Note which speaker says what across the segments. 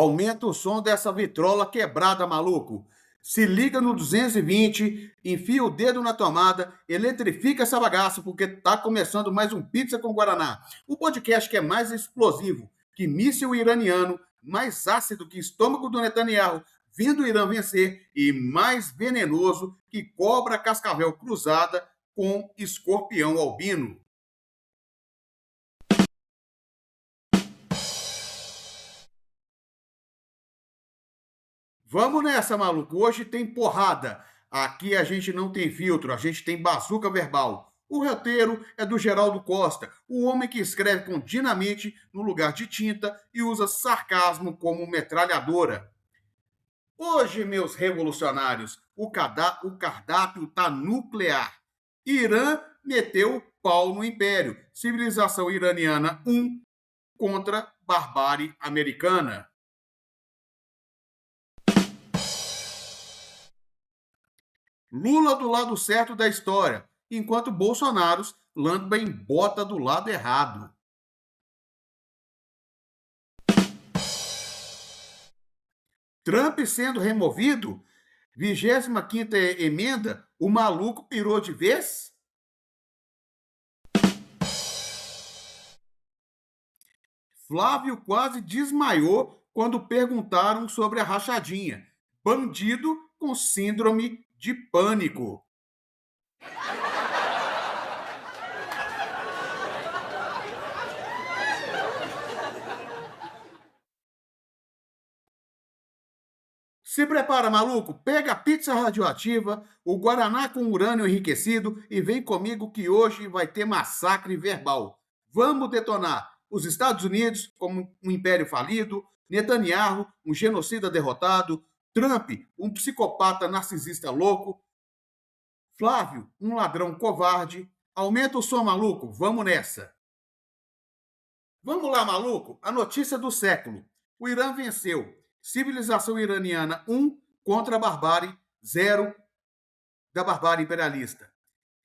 Speaker 1: Aumenta o som dessa vitrola quebrada, maluco. Se liga no 220, enfia o dedo na tomada, eletrifica essa bagaça, porque tá começando mais um Pizza com Guaraná. O podcast que é mais explosivo que míssil iraniano, mais ácido que estômago do Netanyahu, vindo o Irã vencer, e mais venenoso que cobra cascavel cruzada com escorpião albino. Vamos nessa, maluco. Hoje tem porrada. Aqui a gente não tem filtro, a gente tem bazuca verbal. O roteiro é do Geraldo Costa, o homem que escreve com dinamite no lugar de tinta e usa sarcasmo como metralhadora. Hoje, meus revolucionários, o cardápio tá nuclear. Irã meteu o pau no Império. Civilização iraniana 1 contra barbárie americana. Lula do lado certo da história, enquanto Bolsonaro lambem bota do lado errado. Trump sendo removido, 25ª emenda, o maluco pirou de vez? Flávio quase desmaiou quando perguntaram sobre a rachadinha. Bandido com síndrome de pânico. Se prepara, maluco, pega a pizza radioativa, o Guaraná com urânio enriquecido e vem comigo que hoje vai ter massacre verbal. Vamos detonar os Estados Unidos como um império falido, Netanyahu, um genocida derrotado, Trump, um psicopata narcisista louco, Flávio, um ladrão covarde. Aumenta o som, maluco, vamos nessa. Vamos lá, maluco, a notícia do século. O Irã venceu. Civilização iraniana 1 contra a barbárie 0 da barbárie imperialista.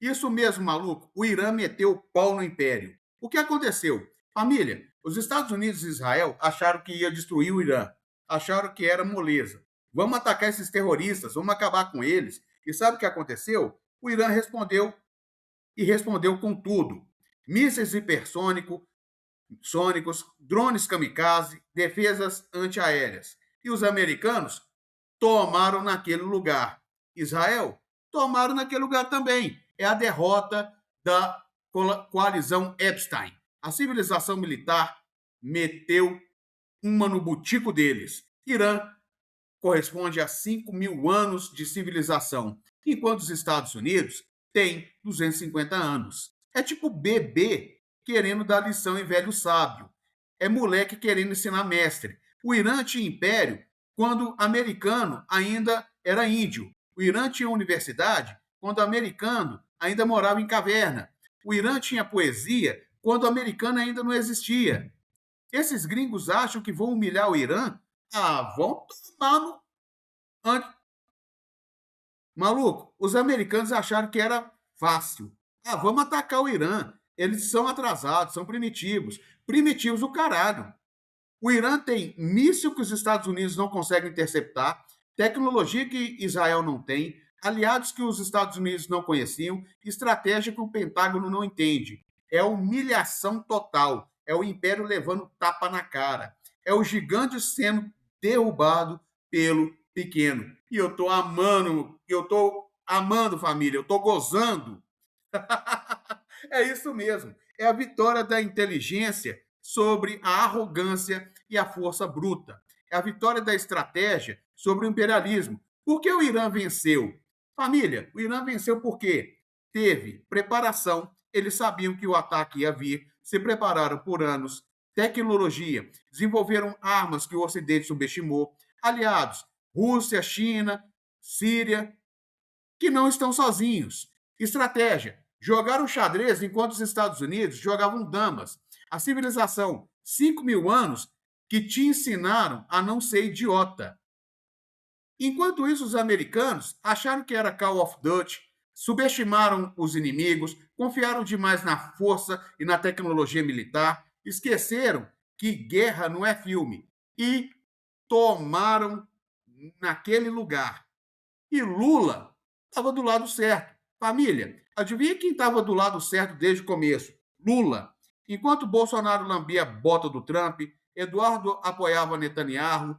Speaker 1: Isso mesmo, maluco, o Irã meteu o pau no império. O que aconteceu? Família, os Estados Unidos e Israel acharam que ia destruir o Irã. Acharam que era moleza. Vamos atacar esses terroristas, vamos acabar com eles. E sabe o que aconteceu? O Irã respondeu com tudo. Mísseis hipersônicos, drones kamikaze, defesas antiaéreas. E os americanos tomaram naquele lugar. Israel tomaram naquele lugar também. É a derrota da coalizão Epstein. A civilização militar meteu uma no butico deles. Irã corresponde a 5.000 anos de civilização, enquanto os Estados Unidos têm 250 anos. É tipo bebê querendo dar lição em velho sábio. É moleque querendo ensinar mestre. O Irã tinha império quando americano ainda era índio. O Irã tinha universidade quando americano ainda morava em caverna. O Irã tinha poesia quando americano ainda não existia. Esses gringos acham que vão humilhar o Irã? Ah, vão tomar no... Maluco, os americanos acharam que era fácil. Ah, vamos atacar o Irã. Eles são atrasados, são primitivos. Primitivos o caralho. O Irã tem míssil que os Estados Unidos não conseguem interceptar, tecnologia que Israel não tem, aliados que os Estados Unidos não conheciam, estratégia que o Pentágono não entende. É humilhação total. É o império levando tapa na cara. É o gigante sendo derrubado pelo pequeno. E eu tô amando, família, eu tô gozando. É isso mesmo. É a vitória da inteligência sobre a arrogância e a força bruta. É a vitória da estratégia sobre o imperialismo. Por que o Irã venceu? Família, o Irã venceu porque teve preparação, eles sabiam que o ataque ia vir, se prepararam por anos, tecnologia, desenvolveram armas que o Ocidente subestimou, aliados, Rússia, China, Síria, que não estão sozinhos. Estratégia, jogaram xadrez enquanto os Estados Unidos jogavam damas. A civilização, 5.000 anos, que te ensinaram a não ser idiota. Enquanto isso, os americanos acharam que era Call of Duty, subestimaram os inimigos, confiaram demais na força e na tecnologia militar, esqueceram que guerra não é filme. E tomaram naquele lugar. E Lula estava do lado certo. Família, adivinha quem estava do lado certo desde o começo? Lula. Enquanto Bolsonaro lambia a bota do Trump, Eduardo apoiava Netanyahu,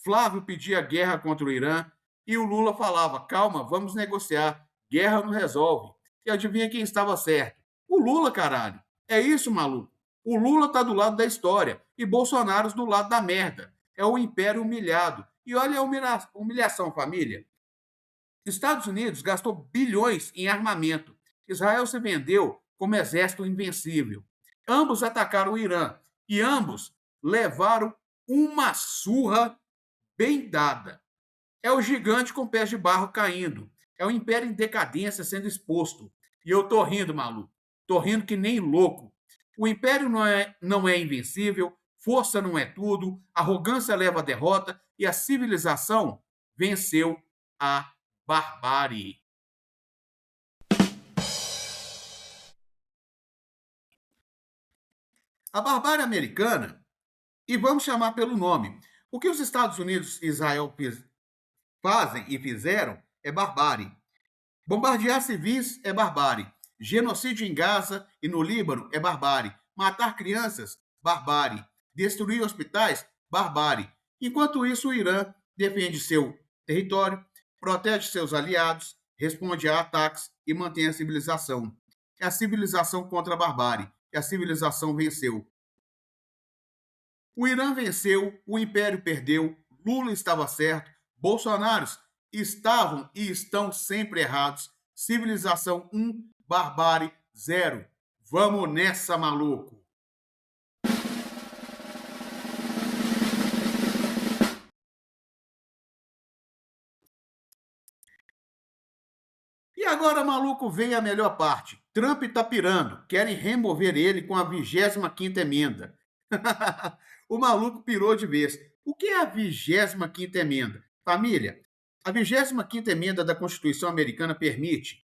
Speaker 1: Flávio pedia guerra contra o Irã e o Lula falava: calma, vamos negociar, guerra não resolve. E adivinha quem estava certo? O Lula, caralho. É isso, maluco. O Lula está do lado da história e Bolsonaro do lado da merda. É o império humilhado. E olha a humilhação, família. Estados Unidos gastou bilhões em armamento. Israel se vendeu como exército invencível. Ambos atacaram o Irã e ambos levaram uma surra bem dada. É o gigante com pés de barro caindo. É o império em decadência sendo exposto. E eu tô rindo, maluco. Tô rindo que nem louco. O império não é invencível, força não é tudo, arrogância leva à derrota e a civilização venceu a barbárie. A barbárie americana, e vamos chamar pelo nome, o que os Estados Unidos e Israel fazem e fizeram é barbárie. Bombardear civis é barbárie. Genocídio em Gaza e no Líbano é barbárie. Matar crianças, barbárie. Destruir hospitais, barbárie. Enquanto isso, o Irã defende seu território, protege seus aliados, responde a ataques e mantém a civilização. É a civilização contra a barbárie. E a civilização venceu. O Irã venceu, o Império perdeu, Lula estava certo, Bolsonaro estavam e estão sempre errados. Civilização 1, barbárie 0. Vamos nessa, maluco! E agora, maluco, vem a melhor parte. Trump tá pirando. Querem remover ele com a 25ª emenda. O maluco pirou de vez. O que é a 25ª emenda? Família, a 25ª emenda da Constituição Americana permite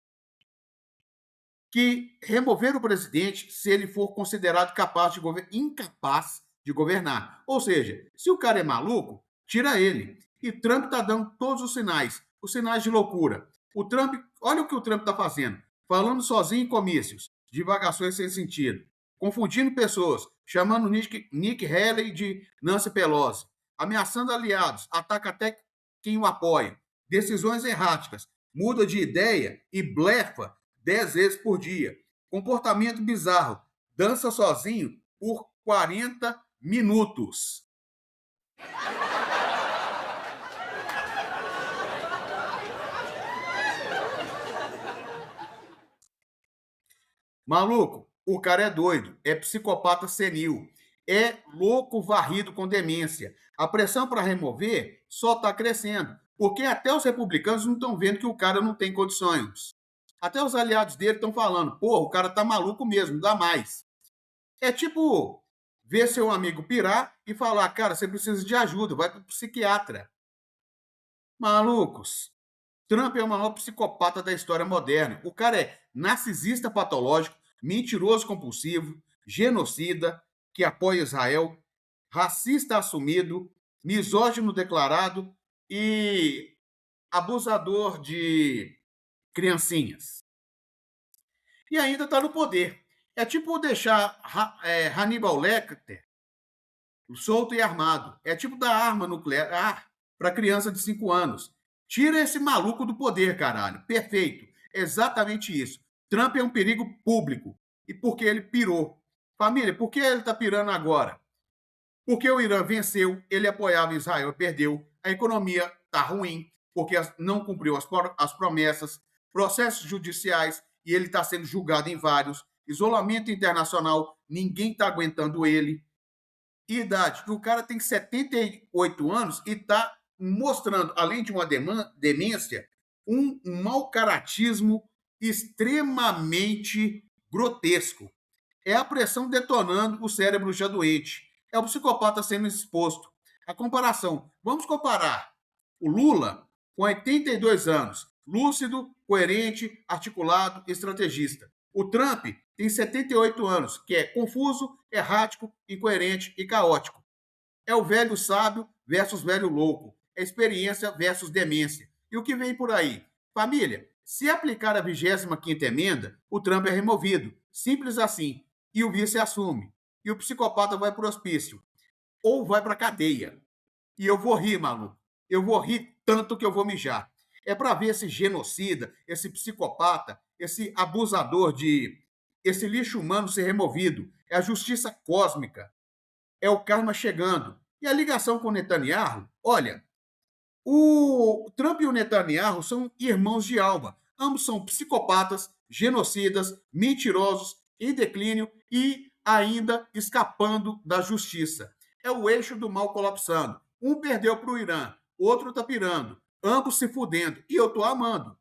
Speaker 1: que remover o presidente se ele for considerado incapaz de governar. Ou seja, se o cara é maluco, tira ele. E Trump está dando todos os sinais de loucura. O Trump, olha o que o Trump está fazendo, falando sozinho em comícios, divagações sem sentido, confundindo pessoas, chamando Nick Haley de Nancy Pelosi, ameaçando aliados, ataca até quem o apoia, decisões erráticas, muda de ideia e blefa 10 vezes por dia. Comportamento bizarro. Dança sozinho por 40 minutos. Maluco, o cara é doido, é psicopata senil, é louco varrido com demência. A pressão para remover só está crescendo, porque até os republicanos não estão vendo que o cara não tem condições. Até os aliados dele estão falando, pô, o cara tá maluco mesmo, não dá mais. É tipo ver seu amigo pirar e falar, cara, você precisa de ajuda, vai pro psiquiatra. Malucos, Trump é o maior psicopata da história moderna. O cara é narcisista patológico, mentiroso compulsivo, genocida, que apoia Israel, racista assumido, misógino declarado e abusador de criancinhas. E ainda está no poder. É tipo deixar Hannibal Lecter solto e armado. É tipo dar arma nuclear para criança de 5 anos. Tira esse maluco do poder, caralho. Perfeito. Exatamente isso. Trump é um perigo público. E porque ele pirou. Família, por que ele está pirando agora? Porque o Irã venceu, ele apoiava Israel, perdeu. A economia está ruim, porque não cumpriu as promessas, processos judiciais, e ele está sendo julgado em vários. Isolamento internacional, ninguém está aguentando ele. Idade, o cara tem 78 anos e está mostrando, além de uma demência, um mau caratismo extremamente grotesco. É a pressão detonando o cérebro já doente. É o psicopata sendo exposto. A comparação. Vamos comparar o Lula com 82 anos, lúcido, coerente, articulado, estrategista. O Trump tem 78 anos, que é confuso, errático, incoerente e caótico. É o velho sábio versus velho louco, experiência versus demência. E o que vem por aí? Família, se aplicar a 25ª emenda, o Trump é removido. Simples assim. E o vice assume. E o psicopata vai para o hospício. Ou vai para a cadeia. E eu vou rir, maluco. Eu vou rir tanto que eu vou mijar. É para ver esse genocida, esse psicopata, esse abusador esse lixo humano ser removido. É a justiça cósmica. É o karma chegando. E a ligação com o Netanyahu, olha, o Trump e o Netanyahu são irmãos de alma. Ambos são psicopatas, genocidas, mentirosos, em declínio e ainda escapando da justiça. É o eixo do mal colapsando. Um perdeu para o Irã, outro tá pirando. Ambos se fudendo. E eu tô amando.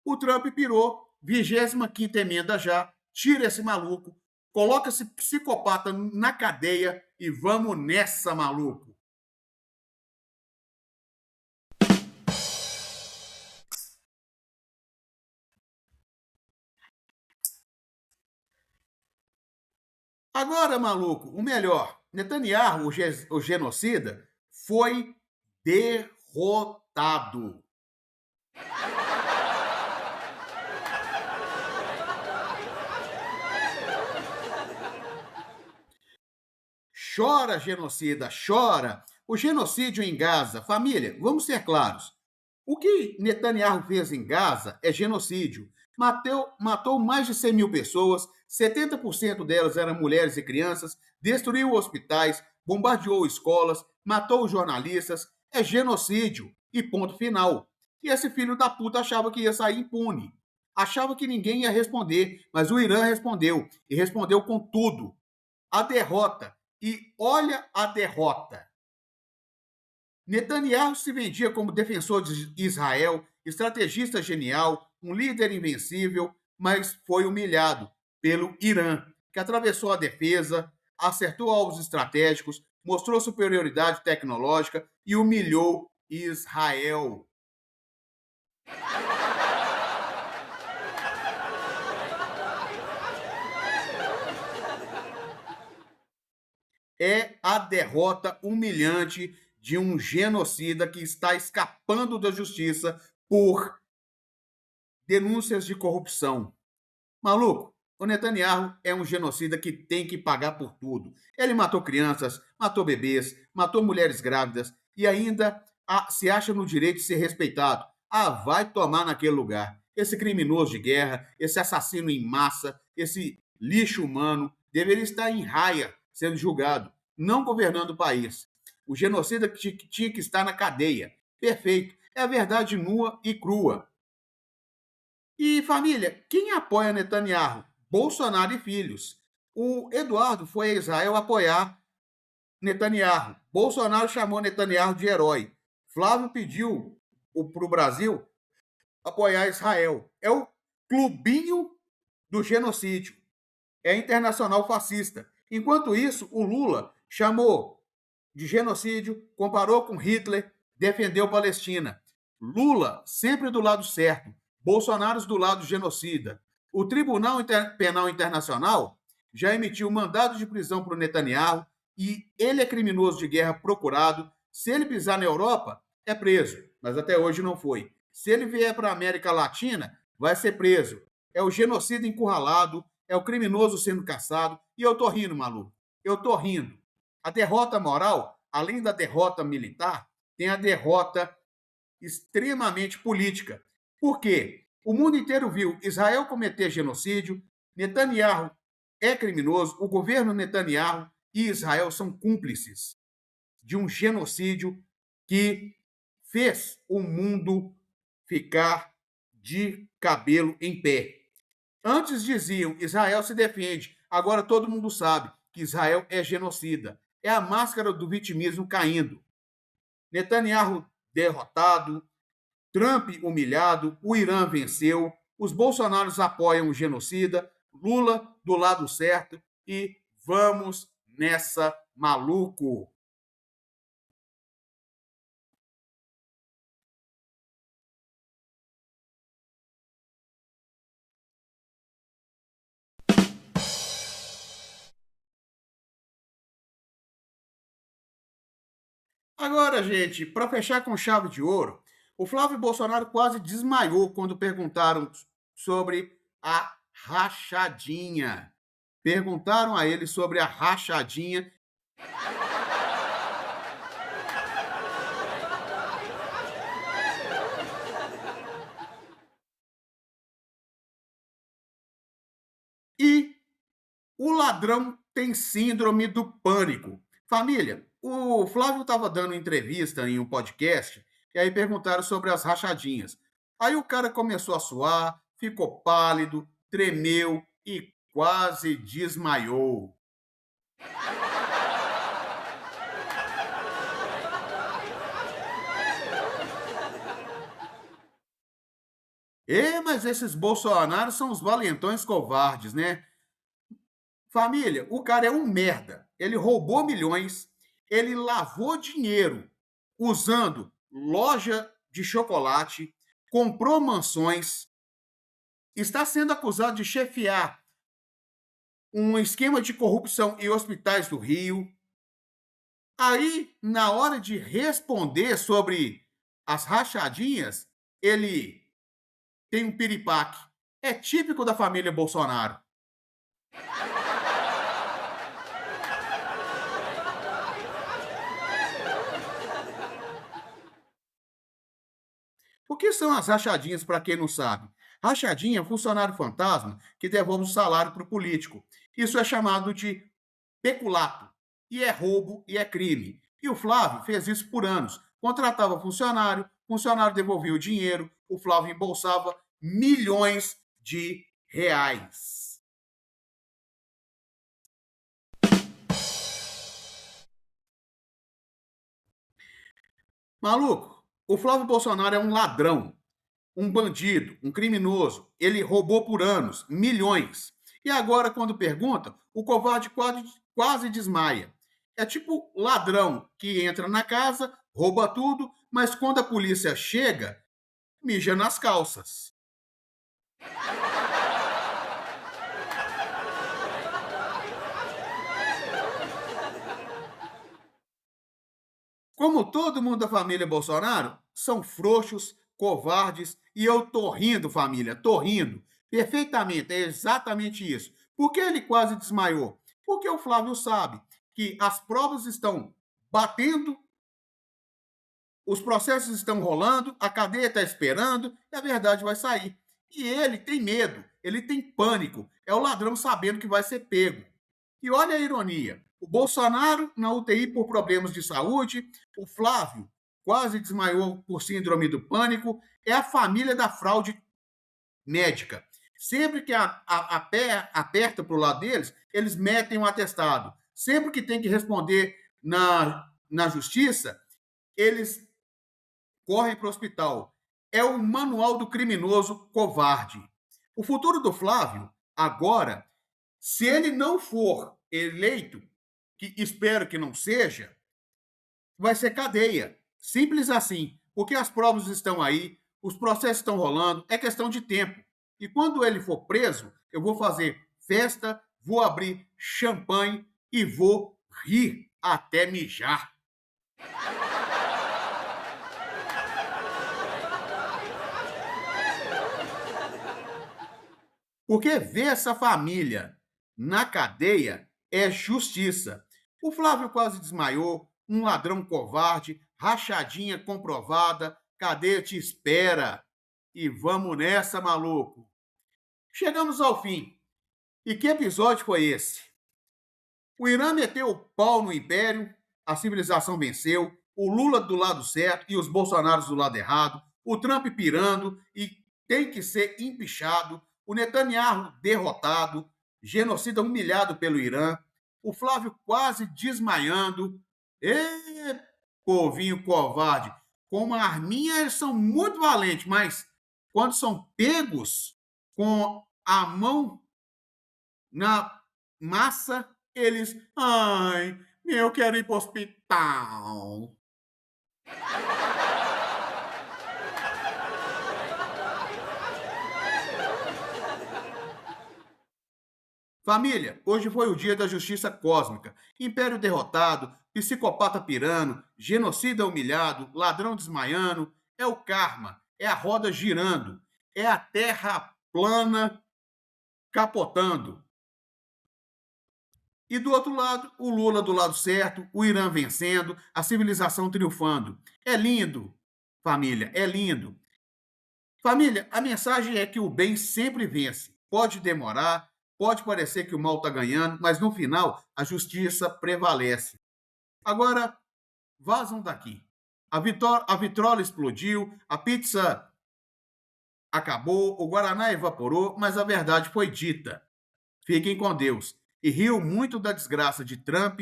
Speaker 1: O Trump pirou, 25ª emenda já, tira esse maluco, coloca esse psicopata na cadeia e vamos nessa, maluco. Agora, maluco, o melhor, Netanyahu, o genocida, foi derrotado. Chora, genocida, chora. O genocídio em Gaza, família, vamos ser claros. O que Netanyahu fez em Gaza é genocídio. Matou mais de 100 mil pessoas, 70% delas eram mulheres e crianças, destruiu hospitais, bombardeou escolas, matou jornalistas. É genocídio. E ponto final. E esse filho da puta achava que ia sair impune. Achava que ninguém ia responder, mas o Irã respondeu. E respondeu com tudo. A derrota. E olha a derrota. Netanyahu se vendia como defensor de Israel, estrategista genial, um líder invencível, mas foi humilhado pelo Irã, que atravessou a defesa, acertou alvos estratégicos, mostrou superioridade tecnológica e humilhou Israel. É a derrota humilhante de um genocida que está escapando da justiça por denúncias de corrupção. Maluco, o Netanyahu é um genocida que tem que pagar por tudo. Ele matou crianças, matou bebês, matou mulheres grávidas e ainda se acha no direito de ser respeitado. Ah, vai tomar naquele lugar. Esse criminoso de guerra, esse assassino em massa, esse lixo humano, deveria estar em raia sendo julgado, não governando o país. O genocida que tinha que estar na cadeia. Perfeito. É a verdade nua e crua. E família, quem apoia Netanyahu? Bolsonaro e filhos. O Eduardo foi a Israel apoiar Netanyahu. Bolsonaro chamou Netanyahu de herói. Flávio pediu para o Brasil apoiar Israel. É o clubinho do genocídio. É internacional fascista. Enquanto isso, o Lula chamou de genocídio, comparou com Hitler, defendeu Palestina. Lula sempre do lado certo, Bolsonaro do lado genocida. O Tribunal Penal Internacional já emitiu mandado de prisão para o Netanyahu e ele é criminoso de guerra procurado. Se ele pisar na Europa, é preso, mas até hoje não foi. Se ele vier para a América Latina, vai ser preso. É o genocida encurralado, é o criminoso sendo caçado. E eu tô rindo, maluco. Eu tô rindo. A derrota moral, além da derrota militar, tem a derrota extremamente política. Por quê? O mundo inteiro viu Israel cometer genocídio, Netanyahu é criminoso, o governo Netanyahu e Israel são cúmplices de um genocídio que fez o mundo ficar de cabelo em pé. Antes diziam Israel se defende, agora todo mundo sabe que Israel é genocida. É a máscara do vitimismo caindo. Netanyahu derrotado, Trump humilhado, o Irã venceu, os bolsonaros apoiam o genocida, Lula do lado certo e vamos nessa, maluco. Agora, gente, para fechar com chave de ouro, o Flávio Bolsonaro quase desmaiou quando perguntaram sobre a rachadinha. Perguntaram a ele sobre a rachadinha. E o ladrão tem síndrome do pânico. Família, o Flávio estava dando entrevista em um podcast e aí perguntaram sobre as rachadinhas. Aí o cara começou a suar, ficou pálido, tremeu e quase desmaiou. Mas esses Bolsonaros são os valentões covardes, né? Família, o cara é um merda. Ele roubou milhões, ele lavou dinheiro usando loja de chocolate, comprou mansões, está sendo acusado de chefiar um esquema de corrupção em hospitais do Rio. Aí, na hora de responder sobre as rachadinhas, ele tem um piripaque. É típico da família Bolsonaro. O que são as rachadinhas, para quem não sabe? Rachadinha é um funcionário fantasma que devolve o salário para o político. Isso é chamado de peculato. E é roubo e é crime. E o Flávio fez isso por anos. Contratava funcionário, funcionário devolvia o dinheiro, o Flávio embolsava milhões de reais. Maluco, o Flávio Bolsonaro é um ladrão, um bandido, um criminoso. Ele roubou por anos milhões. E agora, quando pergunta, o covarde quase desmaia. É tipo ladrão que entra na casa, rouba tudo, mas quando a polícia chega, mija nas calças. Como todo mundo da família Bolsonaro, são frouxos, covardes, e eu tô rindo, família, tô rindo. Perfeitamente, é exatamente isso. Por que ele quase desmaiou? Porque o Flávio sabe que as provas estão batendo, os processos estão rolando, a cadeia está esperando e a verdade vai sair. E ele tem medo, ele tem pânico. É o ladrão sabendo que vai ser pego. E olha a ironia: o Bolsonaro na UTI por problemas de saúde, o Flávio quase desmaiou por síndrome do pânico, é a família da fraude médica. Sempre que a pé aperta para o lado deles, eles metem um atestado. Sempre que tem que responder na justiça, eles correm para o hospital. É o manual do criminoso covarde. O futuro do Flávio, agora, se ele não for eleito, que espero que não seja, vai ser cadeia. Simples assim. Porque as provas estão aí, os processos estão rolando, é questão de tempo. E quando ele for preso, eu vou fazer festa, vou abrir champanhe e vou rir até mijar. Porque ver essa família na cadeia é justiça. O Flávio quase desmaiou, um ladrão covarde, rachadinha comprovada, cadeia te espera. E vamos nessa, maluco. Chegamos ao fim. E que episódio foi esse? O Irã meteu o pau no império, a civilização venceu, o Lula do lado certo e os Bolsonaros do lado errado, o Trump pirando e tem que ser empichado, o Netanyahu derrotado, genocida humilhado pelo Irã, o Flávio quase desmaiando. Ê, povinho covarde, com uma arminha eles são muito valentes, mas quando são pegos com a mão na massa, eles, ai, eu quero ir para o hospital. Família, hoje foi o dia da justiça cósmica. Império derrotado, psicopata pirano, genocida humilhado, ladrão desmaiando. É o karma, é a roda girando, é a terra plana capotando. E do outro lado, o Lula do lado certo, o Irã vencendo, a civilização triunfando. É lindo, família, é lindo. Família, a mensagem é que o bem sempre vence. Pode demorar, pode parecer que o mal está ganhando, mas no final a justiça prevalece. Agora, vazam daqui. A vitrola explodiu, a pizza acabou, o Guaraná evaporou, mas a verdade foi dita. Fiquem com Deus. E riu muito da desgraça de Trump,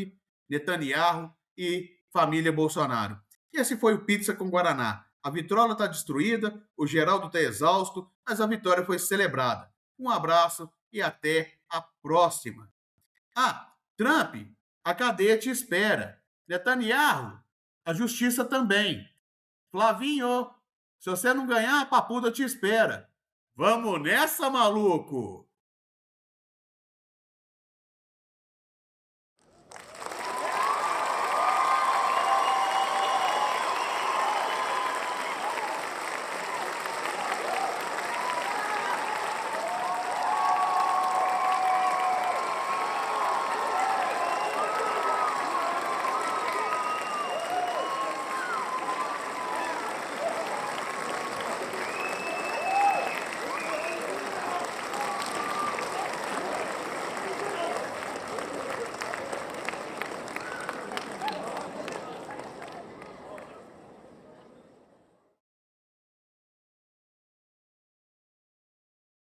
Speaker 1: Netanyahu e família Bolsonaro. Esse foi o Pizza com Guaraná. A vitrola está destruída, o Geraldo está exausto, mas a vitória foi celebrada. Um abraço e até a próxima. Ah, Trump, a cadeia te espera. Netanyahu, a justiça também. Flavinho, se você não ganhar, a papuda te espera. Vamos nessa, maluco!